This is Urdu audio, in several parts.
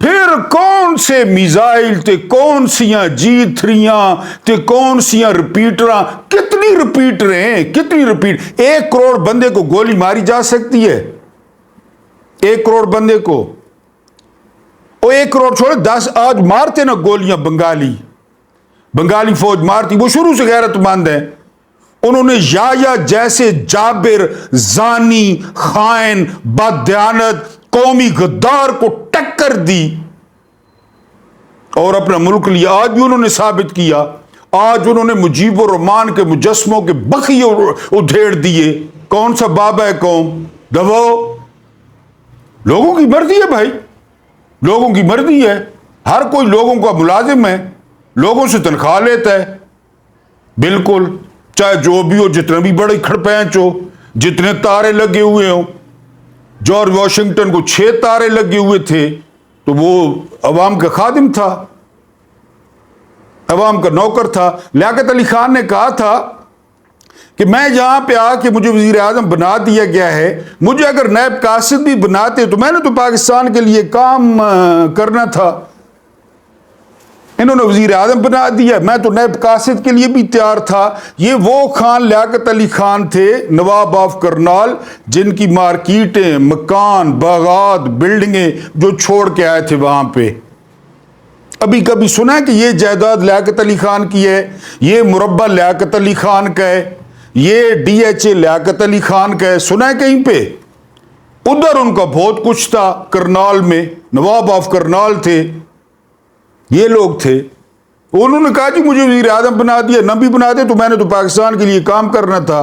پھر کون سے میزائل تے کون سیاں G3 تے کون سیاں رپیٹراں، کتنی رپیٹریں ہیں، کتنی رپیٹ، 1 کروڑ بندے کو گولی ماری جا سکتی ہے، 1 کروڑ بندے کو، وہ 1 کروڑ چھوڑے 10 آج مارتے نا گولیاں بنگالی فوج مارتی، وہ شروع سے غیرت مند ہیں، انہوں نے یا جیسے جابر، زانی، خائن، بددیانت، قومی غدار کو ٹکر دی اور اپنا ملک لیا۔ آج بھی انہوں نے ثابت کیا، آج انہوں نے مجیب الرحمان کے مجسموں کے بخیے ادھیڑ دیے۔ کون سا بابا ہے قوم؟ دبو، لوگوں کی مرضی ہے بھائی، لوگوں کی مرضی ہے، ہر کوئی لوگوں کا ملازم ہے، لوگوں سے تنخواہ لیتا ہے، بالکل، چاہے جو بھی ہو، جتنا بھی بڑے کھڑپینچ ہو، جتنے تارے لگے ہوئے ہوں۔ جارج واشنگٹن کو 6 تارے لگے ہوئے تھے تو وہ عوام کا خادم تھا، عوام کا نوکر تھا۔ لیاقت علی خان نے کہا تھا کہ میں یہاں پہ آ کے مجھے وزیر اعظم بنا دیا گیا ہے، مجھے اگر نائب قاصد بھی بناتے تو میں نے تو پاکستان کے لیے کام کرنا تھا، انہوں نے وزیر اعظم بنا دیا، میں تو نائب قاصد کے لیے بھی تیار تھا۔ یہ وہ خان لیاقت علی خان تھے، نواب آف کرنال، جن کی مارکیٹیں، مکان، باغات، بلڈنگیں جو چھوڑ کے آئے تھے وہاں پہ۔ ابھی کبھی سنا ہے کہ یہ جائیداد لیاقت علی خان کی ہے، یہ مربع لیاقت علی خان کا ہے، یہ DHA لیاقت علی خان کا ہے؟ سنا ہے کہیں پہ؟ ادھر ان کا بہت کچھ تھا، کرنال میں نواب آف کرنال تھے، یہ لوگ تھے۔ انہوں نے کہا جی مجھے وزیر اعظم بنا دیا، نہ بھی بنا دے تو میں نے تو پاکستان کے لیے کام کرنا تھا۔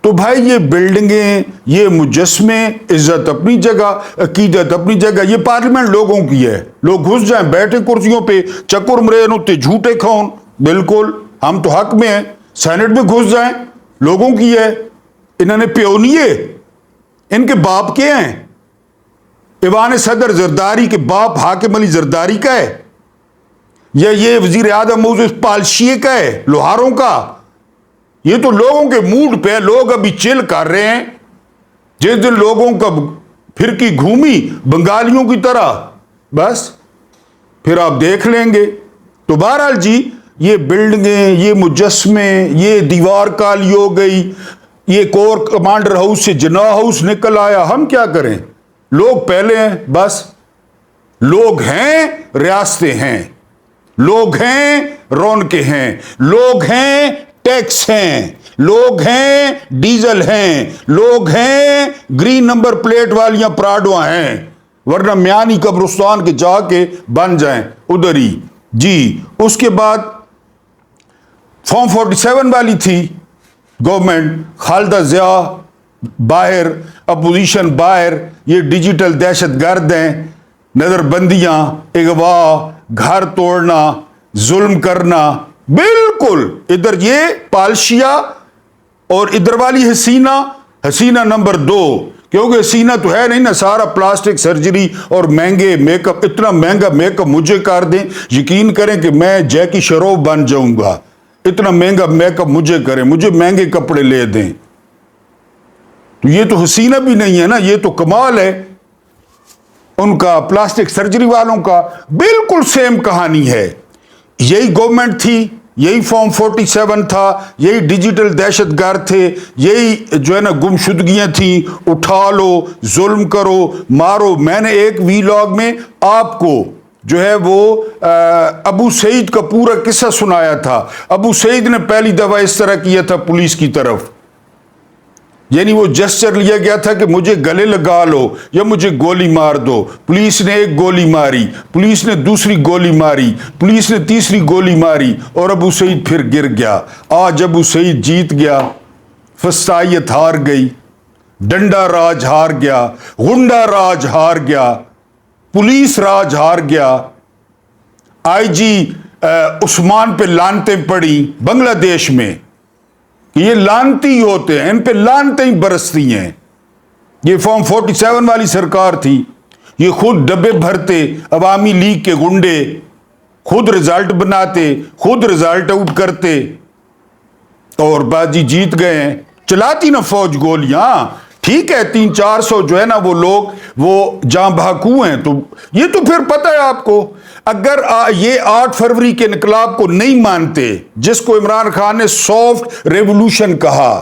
تو بھائی یہ بلڈنگیں، یہ مجسمے، عزت اپنی جگہ، عقیدت اپنی جگہ، یہ پارلیمنٹ لوگوں کی ہے، لوگ گھس جائیں، بیٹھے کرسیوں پہ، چکر مرے نوتے جھوٹے کھاؤن، بالکل ہم تو حق میں ہیں، سینٹ میں گھس جائیں، لوگوں کی ہے۔ انہوں نے پیونیے، ان کے باپ کے ہیں، ایوان صدر زرداری کے باپ حاکم علی زرداری کا ہے، یا یہ وزیر اعظم موزز پالشیے کا ہے، لوہاروں کا؟ یہ تو لوگوں کے موڈ پہ، لوگ ابھی چل کر رہے ہیں، جس دن لوگوں کا پھرکی گھومی بنگالیوں کی طرح، بس پھر آپ دیکھ لیں گے۔ تو بہرحال جی، یہ بلڈنگیں، یہ مجسمے، یہ دیوار کالی ہو گئی، یہ کور کمانڈر ہاؤس سے جناح ہاؤس نکل آیا، ہم کیا کریں؟ لوگ پہلے ہیں، بس لوگ ہیں، ریاستیں ہیں، لوگ ہیں، رونقیں ہیں، لوگ ہیں، ٹیکس ہیں، لوگ ہیں، ڈیزل ہیں، لوگ ہیں، گرین نمبر پلیٹ والیاں پراڈواں ہیں، ورنہ میانی قبرستان کے جا کے بن جائیں ادھر ہی۔ جی اس کے بعد فارم 47 والی تھی گورنمنٹ، خالدہ ضیاء باہر، اپوزیشن باہر، یہ ڈیجیٹل دہشت گرد ہیں، نظر بندیاں، اغوا، گھر توڑنا، ظلم کرنا، بالکل ادھر یہ پالشیا اور ادھر والی حسینہ نمبر 2، کیونکہ حسینہ تو ہے نہیں نا، سارا پلاسٹک سرجری اور مہنگے میک اپ، اتنا مہنگا میک اپ مجھے کر دیں، یقین کریں کہ میں جیکی شروف بن جاؤں گا، اتنا مہنگا میک اپ مجھے کریں، مجھے مہنگے کپڑے لے دیں۔ تو یہ تو حسینہ بھی نہیں ہے نا، یہ تو کمال ہے ان کا، پلاسٹک سرجری والوں کا بالکل سیم کہانی ہے۔ یہی گورنمنٹ تھی، یہی فارم 47 تھا، یہی ڈیجیٹل دہشت گرد تھے، یہی جو ہے نا گمشدگیاں تھیں، اٹھا لو، ظلم کرو، مارو۔ میں نے ایک ویلاگ میں آپ کو جو ہے وہ ابو سعید کا پورا قصہ سنایا تھا۔ ابو سعید نے پہلی دفعہ اس طرح کیا تھا پولیس کی طرف، یعنی وہ جسچر لیا گیا تھا کہ مجھے گلے لگا لو یا مجھے گولی مار دو۔ پولیس نے ایک گولی ماری، پولیس نے دوسری گولی ماری، پولیس نے تیسری گولی ماری، اور ابو سعید پھر گر گیا۔ آج ابو سعید جیت گیا، فسطائیت ہار گئی، ڈنڈا راج ہار گیا، غنڈا راج ہار گیا، پولیس راج ہار گیا، آئی جی عثمان پہ لانتیں پڑی بنگلہ دیش میں، یہ لانتی ہوتے ہیں، ان پہ لانتیں برستی ہیں۔ یہ فارم 47 والی سرکار تھی، یہ خود ڈبے بھرتے، عوامی لیگ کے گنڈے، خود رزلٹ بناتے، خود رزلٹ آؤٹ کرتے، اور بازی جیت گئے ہیں۔ چلاتی نا فوج گولیاں، ٹھیک ہے 300-400 جو ہے نا وہ لوگ وہ جاں بحقو ہیں، تو یہ تو پھر پتہ ہے آپ کو، اگر یہ 8 فروری کے انقلاب کو نہیں مانتے جس کو عمران خان نے سافٹ ریولوشن کہا،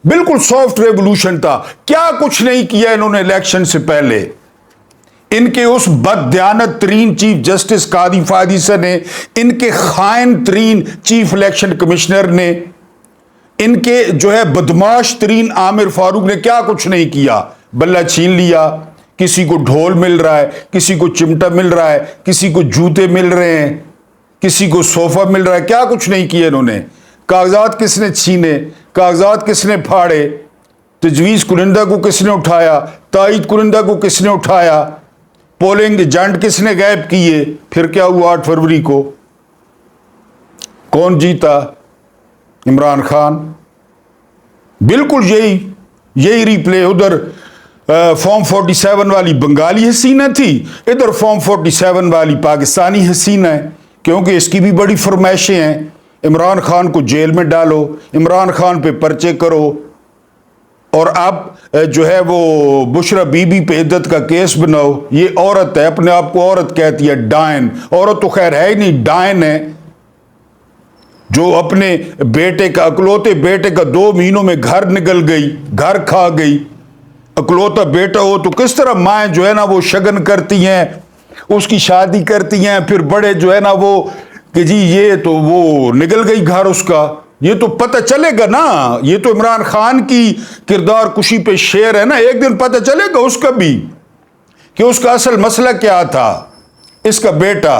بالکل سافٹ ریولوشن تھا، کیا کچھ نہیں کیا انہوں نے الیکشن سے پہلے، ان کے اس بددیانت ترین چیف جسٹس قاضی فادیسہ نے، ان کے خائن ترین چیف الیکشن کمشنر نے، ان کے جو ہے بدماش ترین عامر فاروق نے کیا کچھ نہیں کیا، بلہ چھین لیا، کسی کو ڈھول مل رہا ہے، کسی کو چمٹا مل رہا ہے، کسی کو جوتے مل رہے ہیں، کسی کو صوفہ مل رہا ہے، کیا کچھ نہیں کیا انہوں نے، کاغذات کس نے چھینے، کاغذات کس نے پھاڑے، تجویز کنندہ کو کس نے اٹھایا، تائید کنندہ کو کس نے اٹھایا، پولنگ ایجنٹ کس نے غائب کیے، پھر کیا ہوا 8 فروری کو، کون جیتا؟ عمران خان۔ بالکل یہی ریپلے، ادھر فارم 47 والی بنگالی حسینہ تھی، ادھر فارم 47 والی پاکستانی حسینہ ہے، کیونکہ اس کی بھی بڑی فرمائشیں ہیں، عمران خان کو جیل میں ڈالو، عمران خان پہ پرچے کرو، اور اب جو ہے وہ بشرا بی بی پہ عدت کا کیس بناؤ، یہ عورت ہے، اپنے آپ کو عورت کہتی ہے، ڈائن، عورت تو خیر ہے ہی نہیں، ڈائن ہے، جو اپنے بیٹے کا اکلوتے بیٹے کا 2 مہینوں میں گھر نکل گئی، گھر کھا گئی، اکلوتا بیٹا ہو تو کس طرح مائیں جو ہے نا وہ شگن کرتی ہیں، اس کی شادی کرتی ہیں، پھر بڑے جو ہے نا وہ کہ جی یہ تو وہ نکل گئی گھر اس کا، یہ تو پتہ چلے گا نا، یہ تو عمران خان کی کردار کشی پہ شعر ہے نا، ایک دن پتہ چلے گا اس کا بھی کہ اس کا اصل مسئلہ کیا تھا، اس کا بیٹا،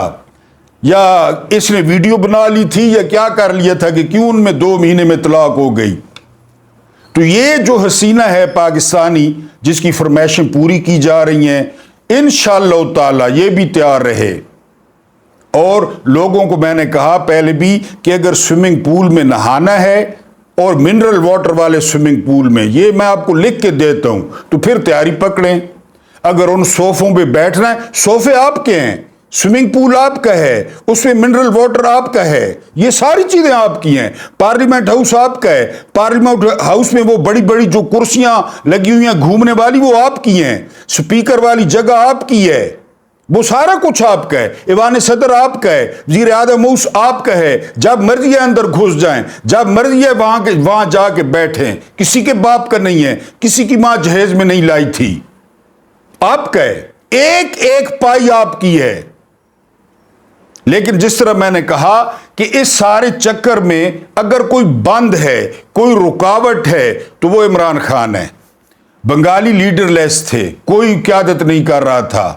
یا اس نے ویڈیو بنا لی تھی یا کیا کر لیا تھا کہ کیوں ان میں 2 مہینے میں طلاق ہو گئی۔ تو یہ جو حسینہ ہے پاکستانی جس کی فرمائشیں پوری کی جا رہی ہیں، انشاءاللہ تعالی یہ بھی تیار رہے، اور لوگوں کو میں نے کہا پہلے بھی کہ اگر سوئمنگ پول میں نہانا ہے اور منرل واٹر والے سوئمنگ پول میں، یہ میں آپ کو لکھ کے دیتا ہوں، تو پھر تیاری پکڑیں، اگر ان صوفوں پہ بیٹھنا ہے، صوفے آپ کے ہیں، سوئمنگ پول آپ کا ہے، اس میں منرل واٹر آپ کا ہے، یہ ساری چیزیں آپ کی ہیں، پارلیمنٹ ہاؤس آپ کا ہے، پارلیمنٹ ہاؤس میں وہ بڑی بڑی جو کرسیاں لگی ہوئی ہیں گھومنے والی وہ آپ کی ہیں، سپیکر والی جگہ آپ کی ہے، وہ سارا کچھ آپ کا ہے، ایوان صدر آپ کا ہے، وزیر اعظم ہاؤس آپ کا ہے، جب مرضی ہے اندر گھس جائیں، جب مرضی ہے وہاں جا کے بیٹھیں، کسی کے باپ کا نہیں ہے، کسی کی ماں جہیز میں نہیں لائی تھی، آپ کا ہے، ایک ایک پائی آپ کی ہے۔ لیکن جس طرح میں نے کہا کہ اس سارے چکر میں اگر کوئی بند ہے، کوئی رکاوٹ ہے تو وہ عمران خان ہے، بنگالی لیڈر لیس تھے، کوئی قیادت نہیں کر رہا تھا،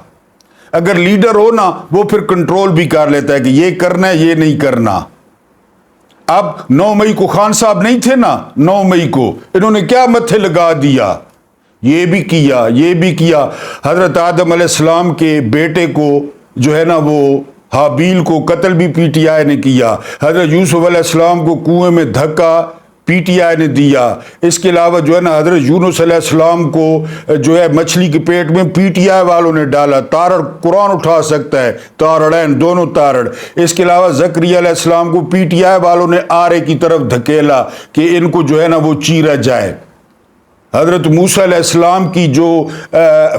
اگر لیڈر ہو نا وہ پھر کنٹرول بھی کر لیتا ہے کہ یہ کرنا ہے یہ نہیں کرنا۔ اب 9 مئی کو خان صاحب نہیں تھے نا، 9 مئی کو انہوں نے کیا متھے لگا دیا، یہ بھی کیا یہ بھی کیا، حضرت آدم علیہ السلام کے بیٹے کو جو ہے نا وہ حابیل کو قتل بھی پی ٹی آئی نے کیا، حضرت یوسف علیہ السلام کو کنویں میں دھکا پی ٹی آئی نے دیا، اس کے علاوہ جو ہے نا حضرت یونس علیہ السلام کو جو ہے مچھلی کے پیٹ میں پی ٹی آئی والوں نے ڈالا، تارڑ قرآن اٹھا سکتا ہے، تارڑین دونوں تارڑ، اس کے علاوہ زکریا علیہ السلام کو پی ٹی آئی والوں نے آرے کی طرف دھکیلا کہ ان کو جو ہے نا وہ چیرا جائے، حضرت موسیٰ علیہ السلام کی جو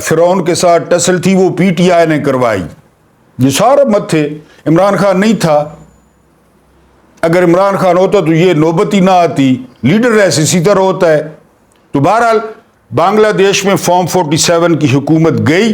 فرعون کے ساتھ ٹسل تھی وہ پی ٹی آئی نے کروائی، یہ سارا مت تھے، عمران خان نہیں تھا، اگر عمران خان ہوتا تو یہ نوبت ہی نہ آتی، لیڈر ایسے اسی طرح ہوتا ہے۔ تو بہرحال بنگلہ دیش میں فارم 47 کی حکومت گئی،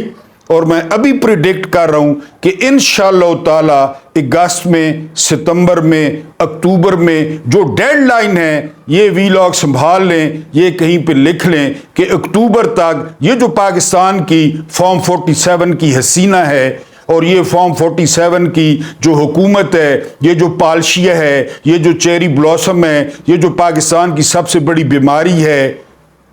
اور میں ابھی پریڈکٹ کر رہا ہوں کہ انشاءاللہ تعالی اگست میں، ستمبر میں، اکتوبر میں جو ڈیڈ لائن ہے، یہ وی لاگ سنبھال لیں، یہ کہیں پہ لکھ لیں کہ اکتوبر تک یہ جو پاکستان کی فارم 47 کی حسینہ ہے، اور یہ فارم 47 کی جو حکومت ہے، یہ جو پالشیا ہے، یہ جو چیری بلاسم ہے، یہ جو پاکستان کی سب سے بڑی بیماری ہے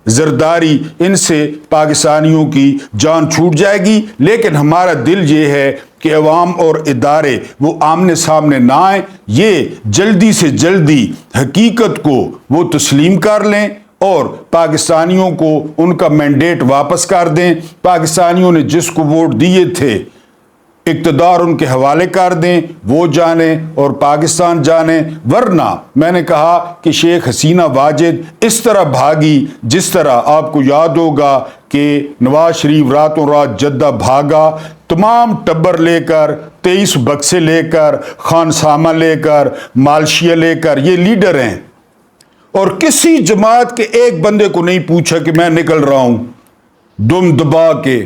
زرداری، ان سے پاکستانیوں کی جان چھوٹ جائے گی۔ لیکن ہمارا دل یہ ہے کہ عوام اور ادارے وہ آمنے سامنے نہ آئیں، یہ جلدی سے جلدی حقیقت کو وہ تسلیم کر لیں اور پاکستانیوں کو ان کا مینڈیٹ واپس کر دیں۔ پاکستانیوں نے جس کو ووٹ دیے تھے اقتدار ان کے حوالے کر دیں، وہ جانیں اور پاکستان جانیں، ورنہ میں نے کہا کہ شیخ حسینہ واجد اس طرح بھاگی جس طرح آپ کو یاد ہوگا کہ نواز شریف راتوں رات جدہ بھاگا، تمام ٹبر لے کر، 23 بکسے لے کر، خانسامہ لے کر، مالشیا لے کر، یہ لیڈر ہیں، اور کسی جماعت کے ایک بندے کو نہیں پوچھا کہ میں نکل رہا ہوں، دم دبا کے۔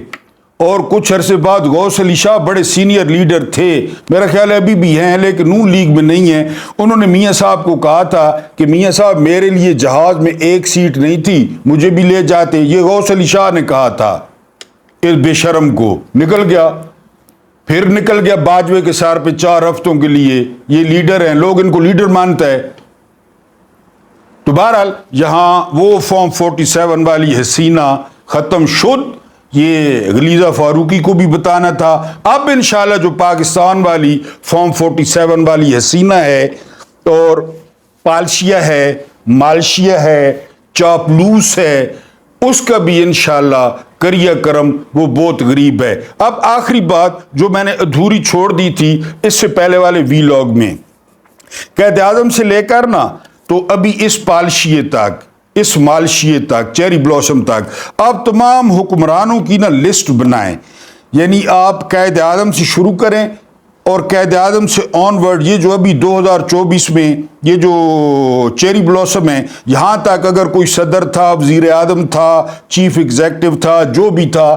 اور کچھ عرصے بعد غوث علی شاہ بڑے سینئر لیڈر تھے، میرا خیال ہے ابھی بھی ہیں لیکن نون لیگ میں نہیں ہیں، انہوں نے میاں صاحب کو کہا تھا کہ میاں صاحب میرے لیے جہاز میں ایک سیٹ نہیں تھی، مجھے بھی لے جاتے، یہ غوث علی شاہ نے کہا تھا اس بے شرم کو، نکل گیا، پھر نکل گیا باجوے کے سار پہ 4 ہفتوں کے لیے، یہ لیڈر ہیں، لوگ ان کو لیڈر مانتا ہے۔ تو بہرحال یہاں وہ فارم 47 والی حسینہ ختم شد، یہ غلیظہ فاروقی کو بھی بتانا تھا۔ اب انشاءاللہ جو پاکستان والی فارم 47 والی حسینہ ہے اور پالشیا ہے، مالشیا ہے، چاپلوس ہے، اس کا بھی انشاءاللہ کریہ کرم وہ بہت غریب ہے۔ اب آخری بات جو میں نے ادھوری چھوڑ دی تھی اس سے پہلے والے وی لاگ میں، قائد اعظم سے لے کر نا تو ابھی اس پالشیے تک، اس مالشیے تک، چیری بلاسم تک، آپ تمام حکمرانوں کی نا لسٹ بنائیں، یعنی آپ قائد اعظم سے شروع کریں اور قائد اعظم سے آن ورڈ، یہ جو ابھی 2024 میں یہ جو چیری بلاسم ہے، یہاں تک اگر کوئی صدر تھا، وزیر اعظم تھا، چیف ایگزیکٹو تھا، جو بھی تھا،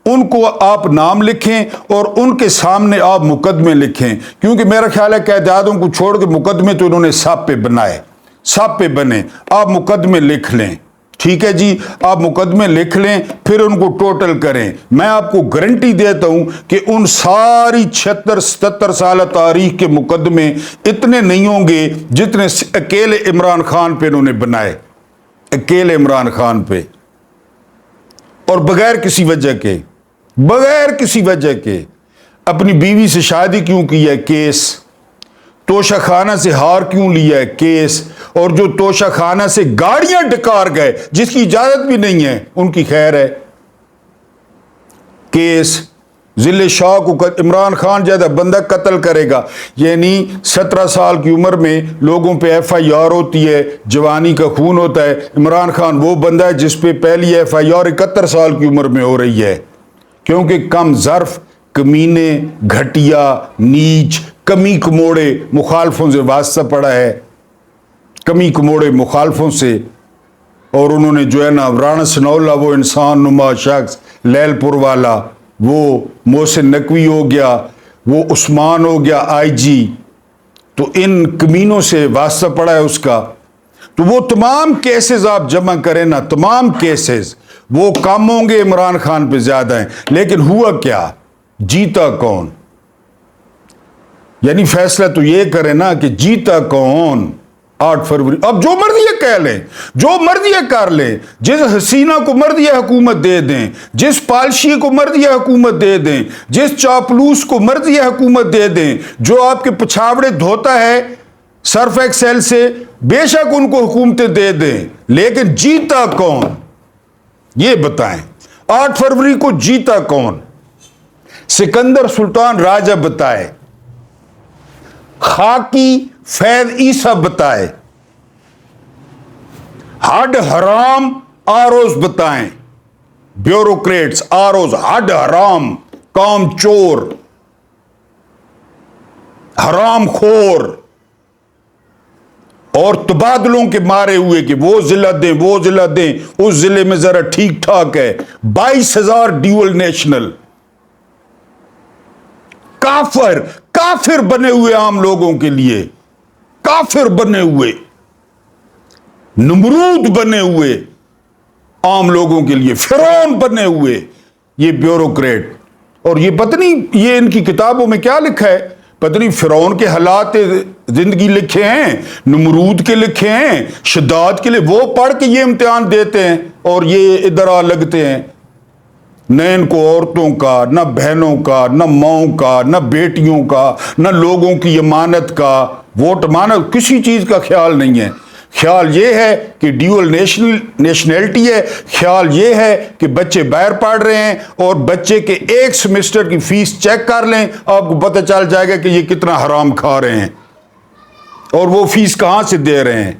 ان کو آپ نام لکھیں اور ان کے سامنے آپ مقدمے لکھیں، کیونکہ میرا خیال ہے قائد اعظم کو چھوڑ کے مقدمے تو انہوں نے سب پہ بنائے، سب پہ بنے، آپ مقدمے لکھ لیں، ٹھیک ہے جی، آپ مقدمے لکھ لیں، پھر ان کو ٹوٹل کریں۔ میں آپ کو گارنٹی دیتا ہوں کہ ان ساری 76-77 سالہ تاریخ کے مقدمے اتنے نہیں ہوں گے جتنے اکیلے عمران خان پہ انہوں نے بنائے، اکیلے عمران خان پہ، اور بغیر کسی وجہ کے، بغیر کسی وجہ کے۔ اپنی بیوی سے شادی کیوں کی ہے؟ کیس۔ توشہ خانہ سے ہار کیوں لیا ہے؟ کیس۔ اور جو توشہ خانہ سے گاڑیاں ڈکار گئے جس کی اجازت بھی نہیں ہے، ان کی خیر ہے، کیس۔ ذل شاہ کو عمران خان جیسا بندہ قتل کرے گا، یعنی 17 سال کی عمر میں لوگوں پہ FIR ہوتی ہے، جوانی کا خون ہوتا ہے، عمران خان وہ بندہ ہے جس پہ پہلی FIR 71 سال کی عمر میں ہو رہی ہے، کیونکہ کم ظرف، کمینے، گھٹیا، نیچ، کمی کموڑے مخالفوں سے واسطہ پڑا ہے، کمی کموڑے مخالفوں سے، اور انہوں نے جو ہے نا رانا ثناء اللہ وہ انسان نما شخص، لیل پور والا، وہ محسن نقوی ہو گیا، وہ عثمان ہو گیا IG، تو ان کمینوں سے واسطہ پڑا ہے اس کا۔ تو وہ تمام کیسز آپ جمع کریں نا، تمام کیسز وہ کم ہوں گے، عمران خان پہ زیادہ ہیں، لیکن ہوا کیا؟ جیتا کون؟ یعنی فیصلہ تو یہ کرے نا کہ جیتا کون 8 فروری۔ اب جو مرضی ہے کہہ لیں، جو مرضی ہے کر لیں، جس حسینہ کو مرضی ہے حکومت دے دیں، جس پالشی کو مرضی ہے حکومت دے دیں، جس چاپلوس کو مرضی ہے حکومت دے دیں، جو آپ کے پچھاوڑے دھوتا ہے سرف ایکسل سے، بے شک ان کو حکومتیں دے دیں، لیکن جیتا کون یہ بتائیں۔ 8 فروری کو جیتا کون؟ سکندر سلطان راجہ بتائے، خاکی فیض عیسیٰ بتائے، ہڈ حرام آروز بتائیں، بیوروکریٹس آروز، ہڈ حرام، کام چور، حرام خور، اور تبادلوں کے مارے ہوئے کہ وہ ضلع دیں، وہ ضلع دیں، اس ضلع میں ذرا ٹھیک ٹھاک ہے، 22,000 ڈیول نیشنل، کافر، کافر بنے ہوئے عام لوگوں کے لیے، کافر بنے ہوئے، نمرود بنے ہوئے عام لوگوں کے لیے، فرعون بنے ہوئے یہ بیوروکریٹ۔ اور یہ پتہ نہیں یہ ان کی کتابوں میں کیا لکھا ہے، پتہ نہیں فرعون کے حالات زندگی لکھے ہیں، نمرود کے لکھے ہیں، شداد کے لیے، وہ پڑھ کے یہ امتحان دیتے ہیں اور یہ ادھر آ لگتے ہیں۔ نہ ان کو عورتوں کا، نہ بہنوں کا، نہ ماؤں کا، نہ بیٹیوں کا، نہ لوگوں کی امانت کا، ووٹ امانت، کسی چیز کا خیال نہیں ہے۔ خیال یہ ہے کہ ڈیول نیشنلٹی ہے، خیال یہ ہے کہ بچے باہر پڑھ رہے ہیں، اور بچے کے ایک سیمسٹر کی فیس چیک کر لیں، آپ کو پتہ چل جائے گا کہ یہ کتنا حرام کھا رہے ہیں اور وہ فیس کہاں سے دے رہے ہیں۔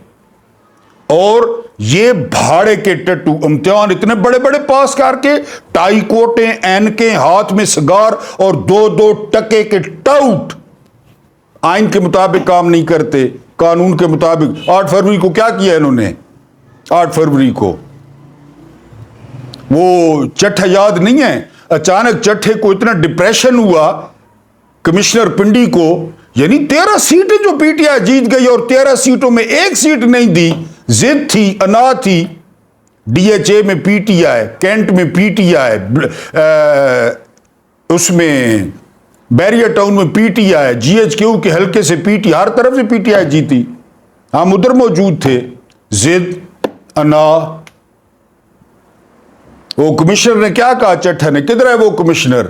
اور یہ بھاڑے کے ٹٹو امتحان اتنے بڑے بڑے پاس کر کے، ٹائی کوٹیں، اینکیں، ہاتھ میں سگار، اور 2 ٹکے کے ٹاؤٹ، آئین کے مطابق کام نہیں کرتے، قانون کے مطابق۔ 8 فروری کو کیا کیا انہوں نے؟ 8 فروری کو وہ چٹھا یاد نہیں ہے؟ اچانک چٹھے کو اتنا ڈپریشن ہوا کمشنر پنڈی کو، یعنی 13 سیٹیں جو پی ٹی آئی جیت گئی، اور 13 سیٹوں میں ایک سیٹ نہیں دی، ضد تھی، انا تھی۔ ڈی ایچ اے میں پی ٹی آئی، کینٹ میں پی ٹی آئی، اس میں بیریا ٹاؤن میں P T I, G H Q کے حلقے سے پی ٹی، ہر طرف سے پی ٹی آئی جیتی، ہم ادھر موجود تھے۔ ضد، انا۔ وہ کمشنر نے کیا کہا چٹھا نے؟ کدھر ہے وہ کمشنر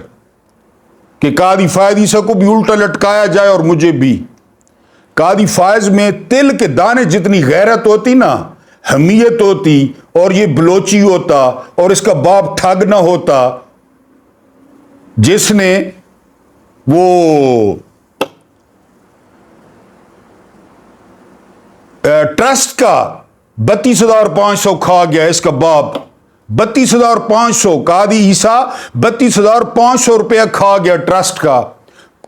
کہ قاضی فائز عیسیٰ کو بھی الٹا لٹکایا جائے اور مجھے بھی؟ قاضی فائز میں تل کے دانے جتنی غیرت ہوتی نا، حمیت ہوتی، اور یہ بلوچی ہوتا، اور اس کا باپ ٹھگ نہ ہوتا جس نے وہ ٹرسٹ کا 32,500 کھا گیا، اس کا باپ 32,500، قاضی عیسیٰ 32,500 روپیہ کھا گیا ٹرسٹ کا۔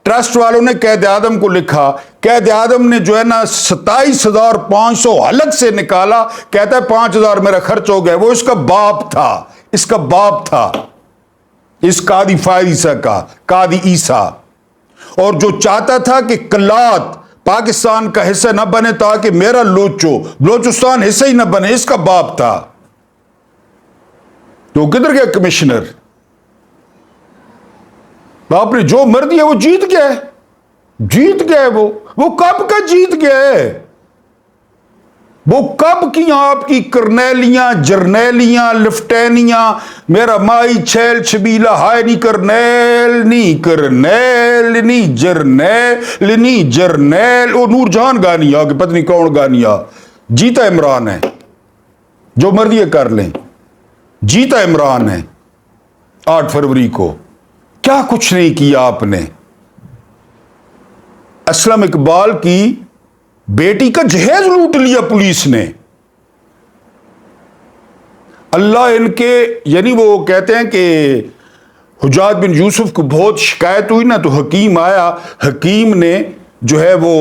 ٹرسٹ والوں نے قید اعظم کو لکھا، قید اعظم نے جو ہے نا 27,500 حلق سے نکالا، کہتا ہے 5,000 میرا خرچ ہو گیا۔ وہ اس کا باپ تھا، اس کا باپ تھا، اس قاضی فائز عیسیٰ کا، قاضی عیسیٰ، اور جو چاہتا تھا کہ کلات پاکستان کا حصہ نہ بنے تاکہ میرا بلوچستان حصہ ہی نہ بنے، اس کا باپ تھا۔ تو کدھر گیا کمشنر؟ آپ نے جو مرضی ہے وہ جیت گیا ہے، جیت گئے۔ وہ کب کا جیت گئے؟ وہ کب کی آپ کی کرنیلیاں، جرنیلیاں، لفٹینیاں، میرا مائی چھیل چھبیلا، ہائے نہیں کرنیل نہیں، کرنیل نہیں، جرنیل نہیں، جرنیل۔ وہ نور جہان گانی آ کہ پتہ نہیں کون گانی آ۔ جیتا عمران ہے، جو مرضی کر لیں، جیتا عمران ہے۔ 8 فروری کو کیا کچھ نہیں کیا آپ نے؟ اسلم اقبال کی بیٹی کا جہیز لوٹ لیا پولیس نے۔ اللہ ان کے، یعنی وہ کہتے ہیں کہ حجاج بن یوسف کو بہت شکایت ہوئی نا، تو حکیم آیا، حکیم نے جو ہے وہ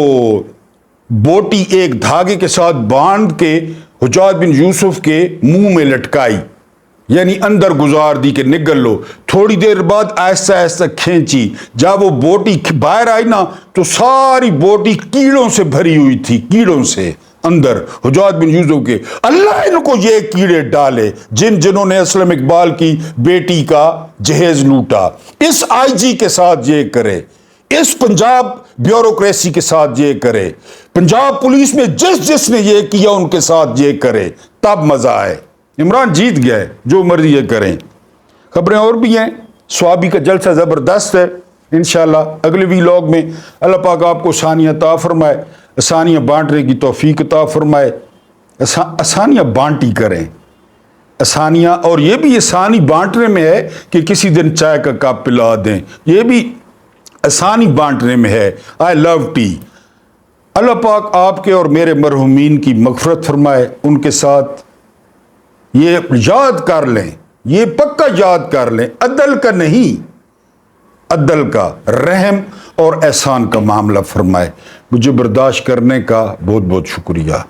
بوٹی ایک دھاگے کے ساتھ باندھ کے حجاج بن یوسف کے منہ میں لٹکائی، یعنی اندر گزار دی کہ نگل لو۔ تھوڑی دیر بعد ایسا ایسا کھینچی، جب وہ بوٹی باہر آئی نا تو ساری بوٹی کیڑوں سے بھری ہوئی تھی، کیڑوں سے اندر حجاج بن یوسف کے۔ اللہ ان کو یہ کیڑے ڈالے جنہوں نے اسلم اقبال کی بیٹی کا جہیز لوٹا۔ اس آئی جی کے ساتھ یہ کرے، اس پنجاب بیوروکریسی کے ساتھ یہ کرے، پنجاب پولیس میں جس نے یہ کیا ان کے ساتھ یہ کرے، تب مزہ آئے۔ عمران جیت گیا ہے، جو مرضی یہ کریں۔ خبریں اور بھی ہیں، سوابی کا جلسہ زبردست ہے، انشاءاللہ اگلے ویلاگ میں اللہ پاک آپ کو آسانیاں عطا فرمائے، آسانیاں بانٹنے کی توفیق عطا فرمائے، آسانیاں بانٹی کریں، آسانیاں، اور یہ بھی آسانی بانٹنے میں ہے کہ کسی دن چائے کا کپ پلا دیں، یہ بھی آسانی بانٹنے میں ہے۔ آئی لو ٹی۔ اللہ پاک آپ کے اور میرے مرحومین کی مغفرت فرمائے، ان کے ساتھ یہ یاد کر لیں، یہ پکا یاد کر لیں، عدل کا نہیں، عدل کا، رحم اور احسان کا معاملہ فرمائے۔ مجھے برداشت کرنے کا بہت بہت شکریہ۔